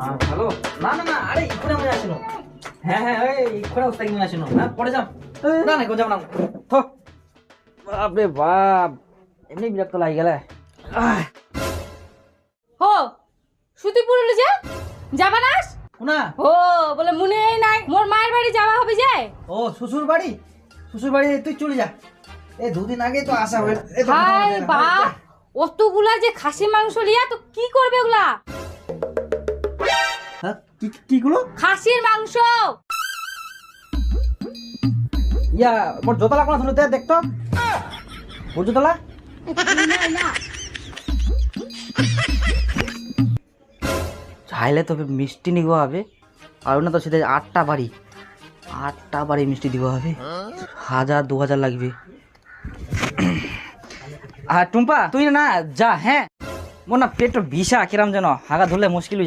Hello. না না না, আরে ইক্ষুনি মনে আসিল। হ্যাঁ হ্যাঁ, ওই ইক্ষুনি ওস্তাদ মনে আসিল। হ্যাঁ পরে যাম। না না কোন যাব না। থ বাপরে বাপ, এমনি বিরক্ত লাগি গেলে। হো সুতি পুরুলে যে যাবা না? না, ও বলে মনে নাই মোর মায়ের বাড়ি যাওয়া হবে যে। ও শ্বশুর বাড়ি, শ্বশুর বাড়ি তুই চলে যা। এই দুদিন আগে তো আসা হয়ে। হাই বা, অতগুলা যে খাসি মাংস লিয়া তো কি করবে ওগুলা? কি গুলো? খাসির মাংস। ইয়া মোর জোতলা কোন শুনতে দেখতো, মোর জোতলা চাইলে তবে মিষ্টি নিব হবে। আর না তো সেটা 8টা বাড়ি মিষ্টি দিব হবে। 1000-2000 লাগবে। আর টুম্পা তুই না যা, হ্যাঁ মোর না পেট বিষা কিরাম যেন হাগা ধরলে মুশকিল হয়ে